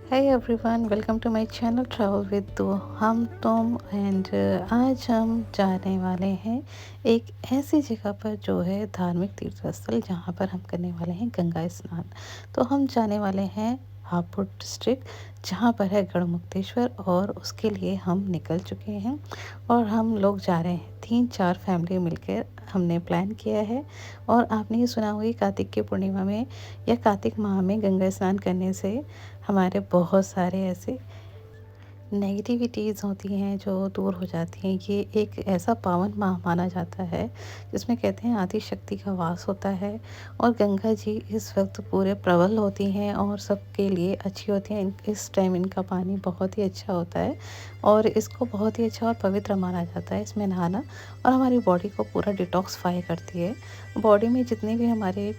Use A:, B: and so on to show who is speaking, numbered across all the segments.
A: Hi everyone, welcome to my channel travel with दो हम तुम एंड आज हम जाने वाले हैं एक ऐसी जगह पर जो है धार्मिक तीर्थ स्थल, जहाँ पर हम करने वाले हैं गंगा स्नान। तो हम जाने वाले हैं हापुड़ डिस्ट्रिक्ट, जहाँ पर है गढ़मुक्तेश्वर, और उसके लिए हम निकल चुके हैं और हम लोग जा रहे हैं 3-4 फैमिली मिलकर हमने प्लान किया है। और आपने ये सुना होगा कि कार्तिक की पूर्णिमा में या कार्तिक माह में गंगा स्नान करने से हमारे बहुत सारे ऐसे नेगेटिविटीज़ होती हैं जो दूर हो जाती हैं। ये एक ऐसा पावन माह माना जाता है जिसमें कहते हैं आदि शक्ति का वास होता है, और गंगा जी इस वक्त पूरे प्रबल होती हैं और सबके लिए अच्छी होती हैं। इस टाइम इनका पानी बहुत ही अच्छा होता है और इसको बहुत ही अच्छा और पवित्र माना जाता है इसमें नहाना, और हमारी बॉडी को पूरा डिटॉक्सिफाई करती है। बॉडी में जितने भी हमारे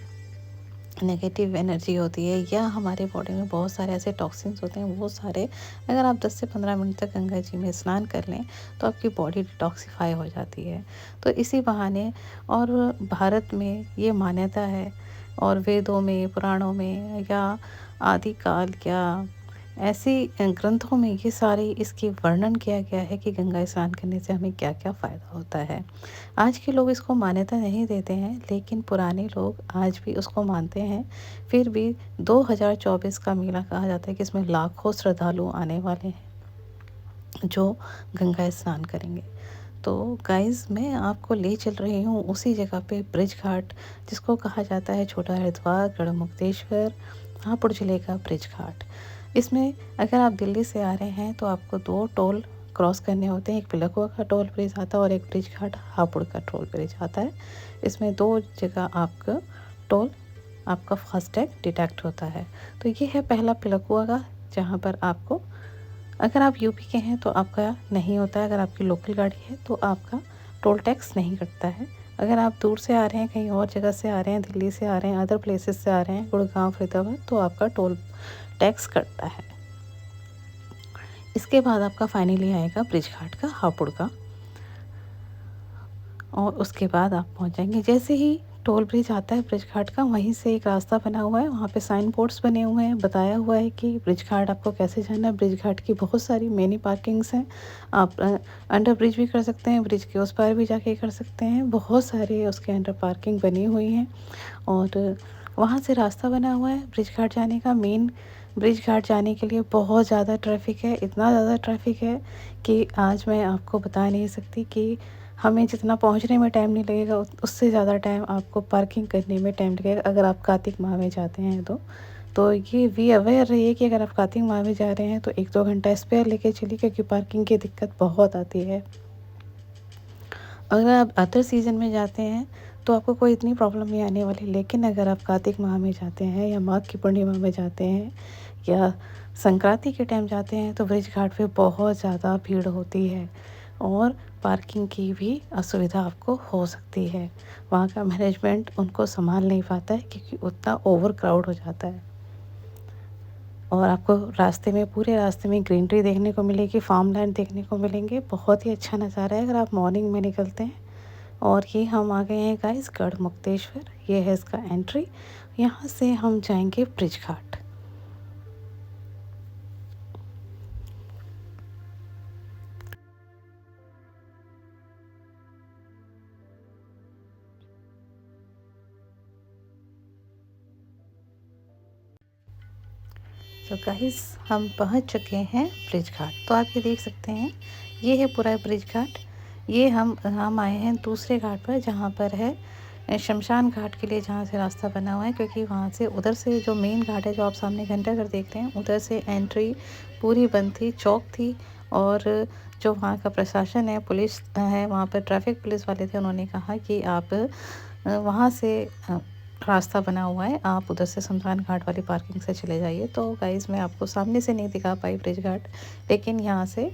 A: नेगेटिव एनर्जी होती है या हमारे बॉडी में बहुत सारे ऐसे टॉक्सिन्स होते हैं, वो सारे अगर आप 10 से 15 मिनट तक गंगा जी में स्नान कर लें तो आपकी बॉडी डिटॉक्सिफाई हो जाती है। तो इसी बहाने, और भारत में ये मान्यता है और वेदों में, पुराणों में या आदिकाल या ऐसे ग्रंथों में ये सारे इसकी वर्णन किया गया है कि गंगा स्नान करने से हमें क्या क्या फ़ायदा होता है। आज के लोग इसको मान्यता नहीं देते हैं, लेकिन पुराने लोग आज भी उसको मानते हैं। फिर भी 2024 का मेला कहा जाता है कि इसमें लाखों श्रद्धालु आने वाले हैं जो गंगा स्नान करेंगे। तो गाइज़, मैं आपको ले चल रही हूँ उसी जगह पे, ब्रिज घाट, जिसको कहा जाता है छोटा हरिद्वार, गढ़मुक्तेश्वर, हापुड़ ज़िले का ब्रिज घाट। इसमें अगर आप दिल्ली से आ रहे हैं तो आपको 2 टोल क्रॉस करने होते हैं। एक पिलखुआ का टोल ब्रिज आता है और एक ब्रिज घाट हापुड़ का टोल ब्रिज आता है। इसमें 2 जगह आपका टोल, आपका फास्टैग डिडक्ट होता है। तो ये है पहला पिलखुआ का, जहाँ पर आपको, अगर आप यूपी के हैं तो आपका नहीं होता है। अगर आपकी लोकल गाड़ी है तो आपका टोल टैक्स नहीं कटता है। अगर आप दूर से आ रहे हैं, कहीं और जगह से आ रहे हैं, दिल्ली से आ रहे हैं, अदर प्लेसेस से आ रहे हैं, गुड़गांव, फरीदाबाद, तो आपका टोल टैक्स कटता है। इसके बाद आपका फाइनली आएगा ब्रिज घाट का, हापुड़ का, और उसके बाद आप पहुंच जाएंगे। जैसे ही टोल ब्रिज आता है ब्रिज घाट का, वहीं से एक रास्ता बना हुआ है, वहाँ पे साइन बोर्ड्स बने हुए हैं, बताया हुआ है कि ब्रिज घाट आपको कैसे जाना है। ब्रिज घाट की बहुत सारी मिनी पार्किंग्स हैं। आप अंडर ब्रिज भी कर सकते हैं, ब्रिज के उस पार भी जाके कर सकते हैं। बहुत सारे उसके अंडर पार्किंग बनी हुई हैं, और वहाँ से रास्ता बना हुआ है ब्रिज घाट जाने का। मेन ब्रिज घाट जाने के लिए बहुत ज़्यादा ट्रैफिक है, इतना ज़्यादा ट्रैफिक है कि आज मैं आपको बता नहीं सकती कि हमें जितना पहुंचने में टाइम नहीं लगेगा, उससे ज़्यादा टाइम आपको पार्किंग करने में टाइम लगेगा अगर आप कार्तिक माह में जाते हैं तो ये भी अवेयर रहिए कि अगर आप कार्तिक माह में जा रहे हैं तो 1-2 घंटा स्पेयर लेके चलिए, क्योंकि पार्किंग की दिक्कत बहुत आती है। अगर आप अदर सीज़न में जाते हैं तो आपको कोई इतनी प्रॉब्लम नहीं आने वाली, लेकिन अगर आप कार्तिक माह में जाते हैं या माघ की पूर्णिमा में जाते हैं या संक्रांति के टाइम जाते हैं तो ब्रिज घाट पे बहुत ज़्यादा भीड़ होती है और पार्किंग की भी असुविधा आपको हो सकती है। वहाँ का मैनेजमेंट उनको संभाल नहीं पाता है, क्योंकि उतना ओवर क्राउड हो जाता है। और आपको रास्ते में, पूरे रास्ते में ग्रीनरी देखने को मिलेगी, फार्म लैंड देखने को मिलेंगे। बहुत ही अच्छा नज़ारा है अगर आप मॉर्निंग में निकलते हैं। और ये हम आ गए हैं गाइस गढ़मुक्तेश्वर, ये है इसका एंट्री। यहाँ से हम जाएंगे ब्रिज घाट। तो गाइस, हम पहुँच चुके हैं ब्रिज घाट। तो आप ये देख सकते हैं, ये है पूरा ब्रिज घाट। ये हम आए हैं दूसरे घाट पर, जहाँ पर है शमशान घाट के लिए, जहाँ से रास्ता बना हुआ है, क्योंकि वहाँ से, उधर से जो मेन घाट है जो आप सामने घंटाघर देख रहे हैं, उधर से एंट्री पूरी बंद थी, चौक थी। और जो वहाँ का प्रशासन है, पुलिस है, वहाँ पर ट्रैफिक पुलिस वाले थे, उन्होंने कहा कि आप वहाँ से रास्ता बना हुआ है, आप उधर से शमशान घाट वाली पार्किंग से चले जाइए। तो गाइज़, मैं आपको सामने से नहीं दिखा पाई ब्रिज घाट, लेकिन यहाँ से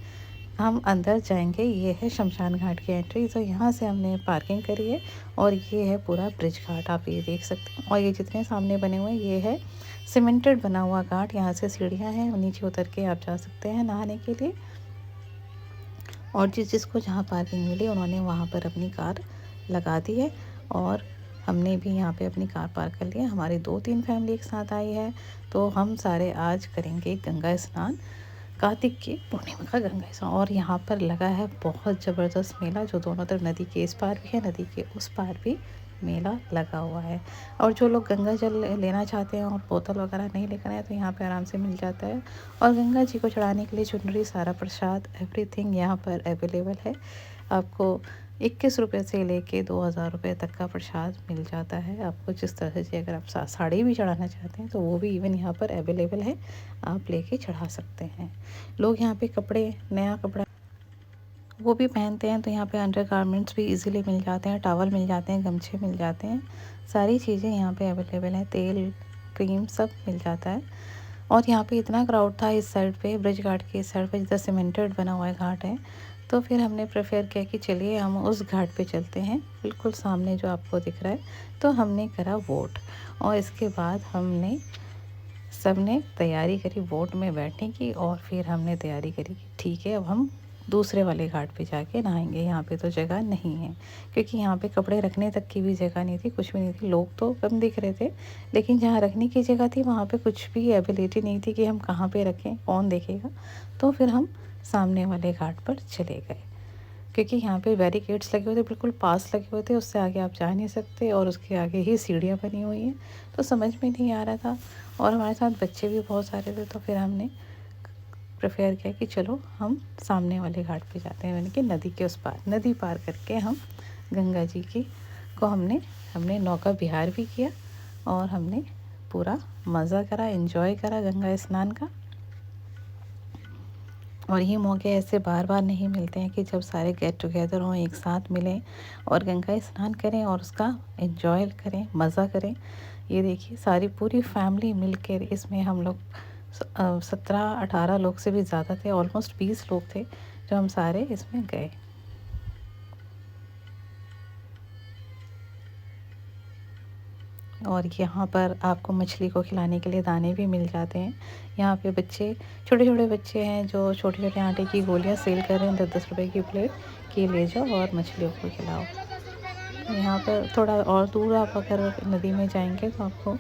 A: हम अंदर जाएंगे। ये है शमशान घाट की एंट्री। तो यहाँ से हमने पार्किंग करी है और ये है पूरा ब्रिज घाट, आप ये देख सकते हैं। और ये जितने सामने बने हुए हैं, ये है सीमेंटेड बना हुआ घाट। यहाँ से सीढ़ियाँ हैं, नीचे उतर के आप जा सकते हैं नहाने के लिए। और जिसको जहाँ पार्किंग मिली, उन्होंने वहाँ पर अपनी कार लगा दी है। और हमने भी यहाँ पे अपनी कार पार्क कर लिया। हमारी 2-3 फैमिली एक साथ आई है, तो हम सारे आज करेंगे गंगा स्नान, कार्तिक की पूर्णिमा का गंगा स्नान। और यहाँ पर लगा है बहुत ज़बरदस्त मेला, जो दोनों तरफ नदी के इस पार भी है, नदी के उस पार भी मेला लगा हुआ है। और जो लोग गंगा जल लेना चाहते हैं और बोतल वगैरह नहीं लेकर आए, तो यहाँ पे आराम से मिल जाता है। और गंगा जी को चढ़ाने के लिए चुनरी, सारा प्रसाद, एवरीथिंग यहाँ पर अवेलेबल है। आपको 21 रुपये से लेके 2000 रुपये तक का प्रसाद मिल जाता है। आपको जिस तरह से, अगर आप साड़ी भी चढ़ाना चाहते हैं तो वो भी इवन यहाँ पर अवेलेबल है, आप लेके चढ़ा सकते हैं। लोग यहाँ पे कपड़े, नया कपड़ा वो भी पहनते हैं, तो यहाँ पे अंडर गारमेंट्स भी इजीली मिल जाते हैं, टॉवल मिल जाते हैं, गमछे मिल जाते हैं, सारी चीज़ें यहाँ पे अवेलेबल हैं, तेल, क्रीम सब मिल जाता है। और यहाँ पे इतना क्राउड था इस साइड पे, ब्रिज घाट के इस साइड पे, जिधर सीमेंटेड बना हुआ है घाट है, तो फिर हमने प्रेफर किया कि चलिए हम उस घाट पे चलते हैं, बिल्कुल सामने जो आपको दिख रहा है। तो हमने करा वोट, और इसके बाद हमने सबने तैयारी करी वोट में बैठने की, और फिर हमने तैयारी करी कि ठीक है अब हम दूसरे वाले घाट पे जाके नहाएंगे। यहाँ पे तो जगह नहीं है, क्योंकि यहाँ पे कपड़े रखने तक की भी जगह नहीं थी, कुछ भी नहीं थी। लोग तो कम दिख रहे थे, लेकिन जहाँ रखने की जगह थी वहाँ पे कुछ भी एबिलिटी नहीं थी कि हम कहाँ पे रखें, कौन देखेगा। तो फिर हम सामने वाले घाट पर चले गए, क्योंकि यहाँ पे बैरिकेड्स लगे हुए थे, बिल्कुल पास लगे हुए थे, उससे आगे आप जा नहीं सकते, और उसके आगे ही सीढ़ियाँ बनी हुई हैं, तो समझ में नहीं आ रहा था। और हमारे साथ बच्चे भी बहुत सारे थे, तो फिर हमने प्रेफर किया कि चलो हम सामने वाले घाट पे जाते हैं, यानी कि नदी के उस पार, नदी पार करके हम गंगा जी की को हमने नौका विहार भी किया, और हमने पूरा मज़ा करा, एंजॉय करा गंगा स्नान का। और ये मौके ऐसे बार बार नहीं मिलते हैं कि जब सारे गेट टुगेदर हों, एक साथ मिलें और गंगा स्नान करें और उसका एंजॉय करें, मज़ा करें। ये देखिए सारी पूरी फैमिली मिलकर, इसमें हम लोग 17-18 लोग से भी ज़्यादा थे, ऑलमोस्ट 20 लोग थे जो हम सारे इसमें गए। और यहाँ पर आपको मछली को खिलाने के लिए दाने भी मिल जाते हैं। यहाँ पे बच्चे, छोटे छोटे बच्चे हैं जो छोटे छोटे आटे की गोलियाँ सेल कर रहे हैं, 10-10 रुपए की प्लेट, कि ले जाओ और मछलियों को खिलाओ। यहाँ पर थोड़ा और दूर आप अगर नदी में जाएंगे तो आपको,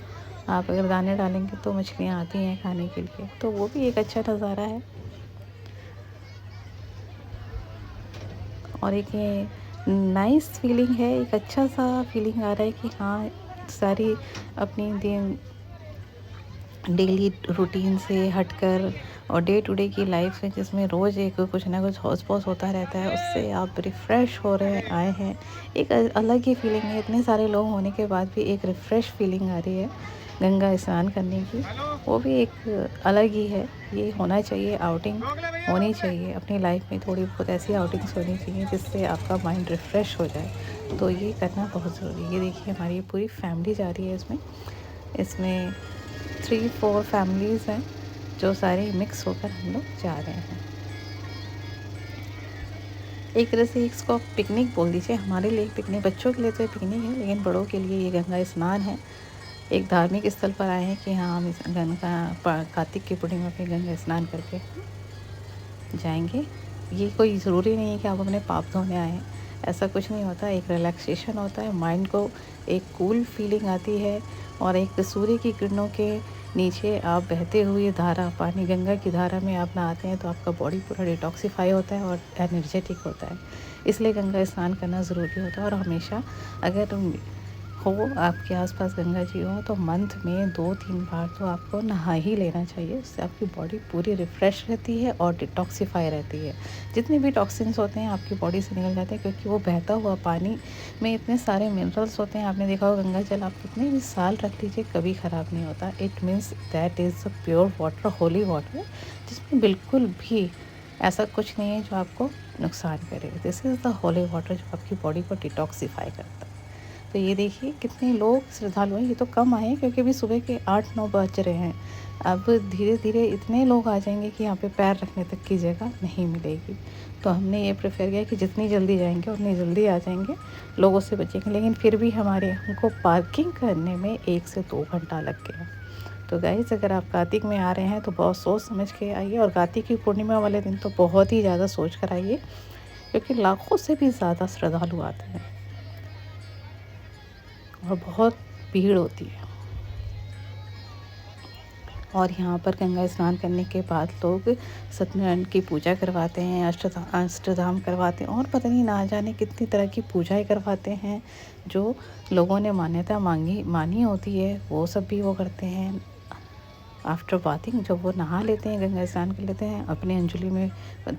A: आप अगर दाने डालेंगे तो मछलियाँ आती हैं खाने के लिए, तो वो भी एक अच्छा नज़ारा है। और एक ये नाइस फीलिंग है, एक अच्छा सा फीलिंग आ रहा है कि हाँ, सारी अपनी दिन डेली रूटीन से हटकर और डे टू डे की लाइफ है, जिसमें रोज़ एक कुछ ना कुछ हौस-पौस होता रहता है, उससे आप रिफ़्रेश हो रहे आए हैं। एक अलग ही फीलिंग है, इतने सारे लोग होने के बाद भी एक रिफ़्रेश फीलिंग आ रही है गंगा स्नान करने की, वो भी एक अलग ही है। ये होना चाहिए, आउटिंग होनी चाहिए अपनी लाइफ में, थोड़ी बहुत ऐसी आउटिंग्स होनी चाहिए जिससे आपका माइंड रिफ़्रेश हो जाए, तो ये करना बहुत ज़रूरी है। ये देखिए हमारी पूरी फैमिली जा रही है इसमें। इसमें 3-4 फैमिलीज़ हैं जो सारे मिक्स होकर हम लोग जा रहे हैं। एक तरह से इसको आप पिकनिक बोल दीजिए, हमारे लिए पिकनिक, बच्चों के लिए तो पिकनिक है, लेकिन बड़ों के लिए ये गंगा स्नान है। एक धार्मिक स्थल पर आए हैं कि हाँ, हम इस गंगा कार्तिक की पूर्णिमा पे गंगा स्नान करके जाएंगे। ये कोई ज़रूरी नहीं है कि आप अपने पाप धोने आए हैं, ऐसा कुछ नहीं होता। एक रिलैक्सेशन होता है, माइंड को एक कूल फीलिंग आती है, और एक सूर्य की किरणों के नीचे आप बहते हुए धारा, पानी गंगा की धारा में आप नहाते हैं, तो आपका बॉडी पूरा डिटॉक्सीफाई होता है और एनर्जेटिक होता है। इसलिए गंगा स्नान करना ज़रूरी होता है। और हमेशा अगर हो आपके आसपास गंगा जी हो, तो मंथ में 2-3 बार तो आपको नहा ही लेना चाहिए। उससे आपकी बॉडी पूरी रिफ़्रेश रहती है और डिटॉक्सीफाई रहती है। जितने भी टॉक्सिन्स होते हैं आपकी बॉडी से निकल जाते हैं, क्योंकि वो बहता हुआ पानी में इतने सारे मिनरल्स होते हैं। आपने देखा होगा गंगा जल आप कितने भी साल रख लीजिए कभी ख़राब नहीं होता। It means that is a pure water, holy water, जिसमें बिल्कुल भी ऐसा कुछ नहीं है जो आपको नुकसान करे। This is the holy water जो आपकी बॉडी को डिटॉक्सीफाई करता है। तो ये देखिए कितने लोग श्रद्धालु हैं। ये तो कम आए हैं क्योंकि अभी सुबह के 8-9 बज रहे हैं। अब धीरे धीरे इतने लोग आ जाएंगे कि यहाँ पे पैर रखने तक की जगह नहीं मिलेगी। तो हमने ये प्रेफर किया कि जितनी जल्दी जाएंगे उतनी जल्दी आ जाएंगे, लोगों से बचेंगे। लेकिन फिर भी हमको पार्किंग करने में 1 से 2 घंटा लग गया। तो गाइस, अगर आप कार्तिक में आ रहे हैं तो बहुत सोच समझ के आइए, और कार्तिक की पूर्णिमा वाले दिन तो बहुत ही ज़्यादा सोच कर आइए, क्योंकि लाखों से भी ज़्यादा श्रद्धालु आते हैं। और बहुत भीड़ होती है। और यहाँ पर गंगा स्नान करने के बाद लोग सत्यनारायण की पूजा करवाते हैं, अष्टधाम करवाते हैं और पता नहीं ना जाने कितनी तरह की पूजाएं करवाते हैं। जो लोगों ने मान्यता मानी होती है वो सब भी वो करते हैं। आफ्टर बाथिंग जब वो नहा लेते हैं, गंगा स्नान कर लेते हैं, अपने अंजलि में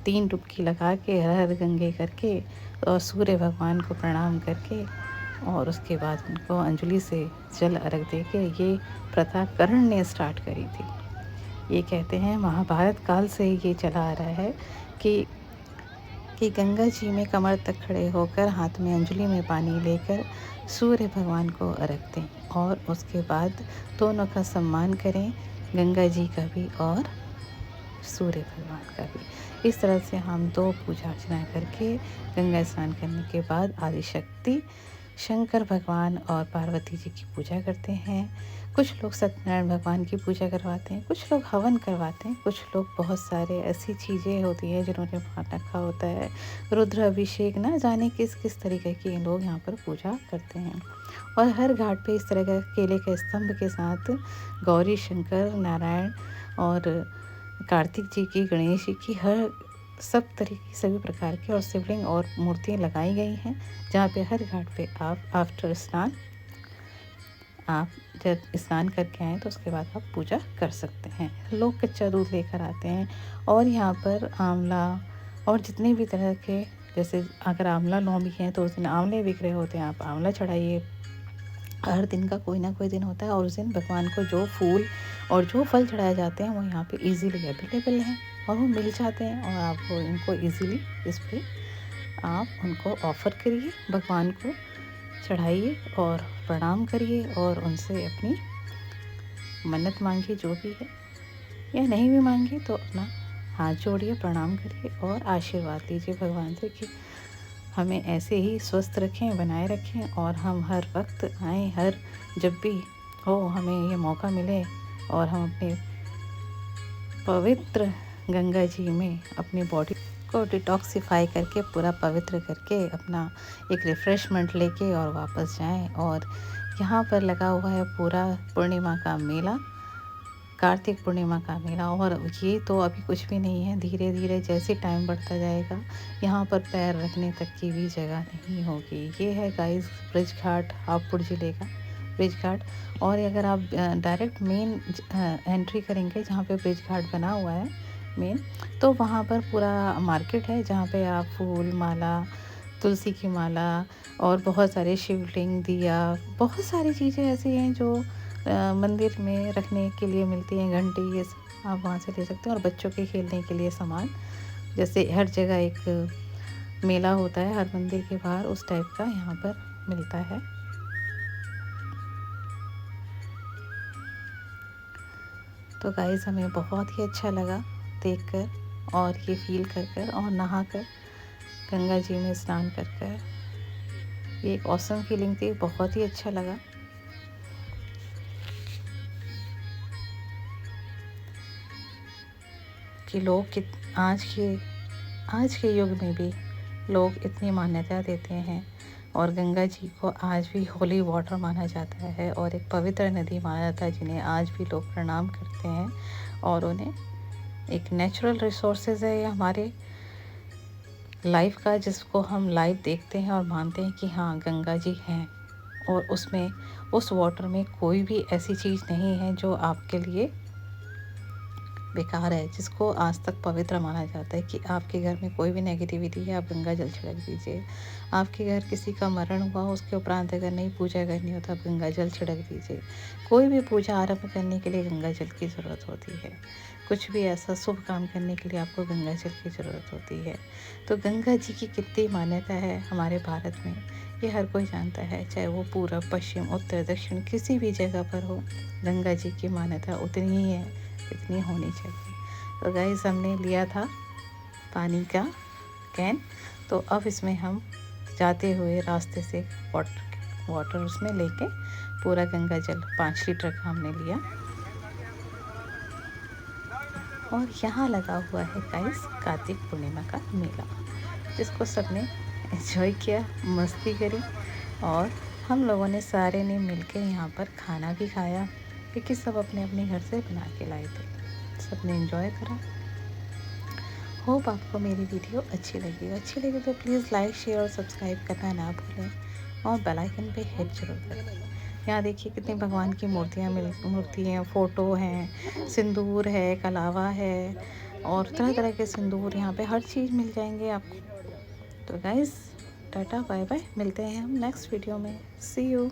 A: 3 डुबकी लगा के हर हर गंगे करके और सूर्य भगवान को प्रणाम करके और उसके बाद उनको अंजलि से जल अर्घ दे के ये प्रथा कर्ण ने स्टार्ट करी थी। ये कहते हैं महाभारत काल से ये चला आ रहा है कि गंगा जी में कमर तक खड़े होकर हाथ में अंजलि में पानी लेकर सूर्य भगवान को अर्घ दें और उसके बाद दोनों का सम्मान करें, गंगा जी का भी और सूर्य भगवान का भी। इस तरह से हम 2 पूजा अर्चना करके गंगा स्नान करने के बाद आदिशक्ति शंकर भगवान और पार्वती जी की पूजा करते हैं। कुछ लोग सत्यनारायण भगवान की पूजा करवाते हैं, कुछ लोग हवन करवाते हैं, कुछ लोग बहुत सारे ऐसी चीज़ें होती हैं जिन्होंने मान रखा होता है, रुद्र अभिषेक, ना जाने किस किस तरीके की लोग यहाँ पर पूजा करते हैं। और हर घाट पे इस तरह का केले के स्तंभ के साथ गौरी शंकर नारायण और कार्तिक जी की, गणेश जी की, हर सब तरीके सभी प्रकार की और शिवलिंग और मूर्तियाँ लगाई गई हैं, जहाँ पे हर घाट पे आप आफ्टर स्नान, आप जब स्नान करके आएँ तो उसके बाद आप पूजा कर सकते हैं। लोग कच्चा दूध लेकर आते हैं और यहाँ पर आंवला और जितने भी तरह के, जैसे अगर आंवला नौमी है तो उस दिन आंवले बिक रहे होते हैं, आप आंवला चढ़ाइए। हर दिन का कोई ना कोई दिन होता है और उस दिन भगवान को जो फूल और जो फल चढ़ाए जाते हैं वो यहाँ पे इजीली अवेलेबल हैं और वो मिल जाते हैं और आप वो इनको इजीली इस पे आप उनको ऑफ़र करिए, भगवान को चढ़ाइए और प्रणाम करिए और उनसे अपनी मन्नत मांगिए जो भी है, या नहीं भी मांगिए तो अपना हाथ जोड़िए, प्रणाम करिए और आशीर्वाद लीजिए भगवान से कि हमें ऐसे ही स्वस्थ रखें, बनाए रखें और हम हर वक्त आएँ, हर जब भी हो हमें ये मौका मिले और हम अपने पवित्र गंगा जी में अपनी बॉडी को डिटॉक्सिफाई करके पूरा पवित्र करके अपना एक रिफ़्रेशमेंट लेके और वापस जाएं। और यहाँ पर लगा हुआ है पूरा पूर्णिमा का मेला, कार्तिक पूर्णिमा का मेला, और ये तो अभी कुछ भी नहीं है, धीरे धीरे जैसे टाइम बढ़ता जाएगा यहाँ पर पैर रखने तक की भी जगह नहीं होगी। ये है गाइस ब्रिज घाट, हापुड़ ज़िले का ब्रिज घाट। और अगर आप डायरेक्ट मेन एंट्री करेंगे जहाँ पे ब्रिज घाट बना हुआ है मेन, तो वहाँ पर पूरा मार्केट है जहाँ पे आप फूल माला, तुलसी की माला और बहुत सारे शिवलिंग, दिया, बहुत सारी चीज़ें ऐसी हैं जो मंदिर में रखने के लिए मिलती हैं, घंटी, ये सब आप वहाँ से ले सकते हैं। और बच्चों के खेलने के लिए सामान, जैसे हर जगह एक मेला होता है हर मंदिर के बाहर, उस टाइप का यहाँ पर मिलता है। तो गाइस हमें बहुत ही अच्छा लगा देखकर और ये फील कर और नहा कर गंगा जी में स्नान कर ये एक ऑसम फीलिंग थी, बहुत ही अच्छा लगा। कि लोग आज के युग में भी लोग इतनी मान्यता देते हैं और गंगा जी को आज भी होली वाटर माना जाता है और एक पवित्र नदी माना जाता है, जिन्हें आज भी लोग प्रणाम करते हैं और उन्हें एक नेचुरल रिसोर्सेज है ये हमारे लाइफ का, जिसको हम लाइव देखते हैं और मानते हैं कि हाँ गंगा जी हैं और उसमें उस वाटर में कोई भी ऐसी चीज़ नहीं है जो आपके लिए बेकार है, जिसको आज तक पवित्र माना जाता है। कि आपके घर में कोई भी नेगेटिविटी है, आप गंगा जल छिड़क दीजिए। आपके घर किसी का मरण हुआ, उसके उपरांत अगर नहीं पूजा करनी हो तो आप गंगा जल छिड़क दीजिए। कोई भी पूजा आरंभ करने के लिए गंगा जल की ज़रूरत होती है। कुछ भी ऐसा शुभ काम करने के लिए आपको गंगा जल की ज़रूरत होती है। तो गंगा जी की कितनी मान्यता है हमारे भारत में, ये हर कोई जानता है, चाहे वो पूरब, पश्चिम, उत्तर, दक्षिण किसी भी जगह पर हो, गंगा जी की मान्यता उतनी ही है जितनी होनी चाहिए। तो गाइस हमने लिया था पानी का कैन, तो अब इसमें हम जाते हुए रास्ते से वाटर उसमें लेके पूरा गंगा जल 5 लीटर का हमने लिया। और यहाँ लगा हुआ है गाइस कार्तिक पूर्णिमा का मेला, जिसको सबने एंजॉय किया, मस्ती करी और हम लोगों ने सारे ने मिलके यहाँ पर खाना भी खाया, क्योंकि सब अपने अपने घर से बना के लाए थे। सब ने एंजॉय करा। होप आपको मेरी वीडियो अच्छी लगी तो प्लीज़ लाइक शेयर और सब्सक्राइब करना ना भूलें, और बेल आइकन पे हिट जरूर करें। यहाँ देखिए कितनी भगवान की मूर्ति हैं, फ़ोटो हैं, सिंदूर है, कलावा है, और तरह तरह के सिंदूर यहाँ पे हर चीज़ मिल जाएंगे आपको। तो गाइज़, टाटा बाय बाय, मिलते हैं हम नेक्स्ट वीडियो में। सी यू।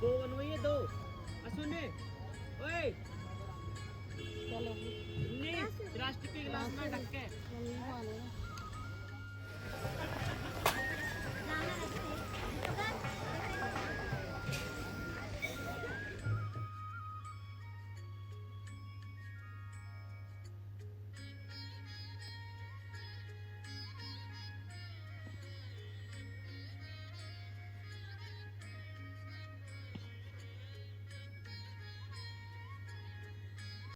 B: दो बनवाइए दो। सुने ओए, चलो प्लास्टिक के गिलास में ढक के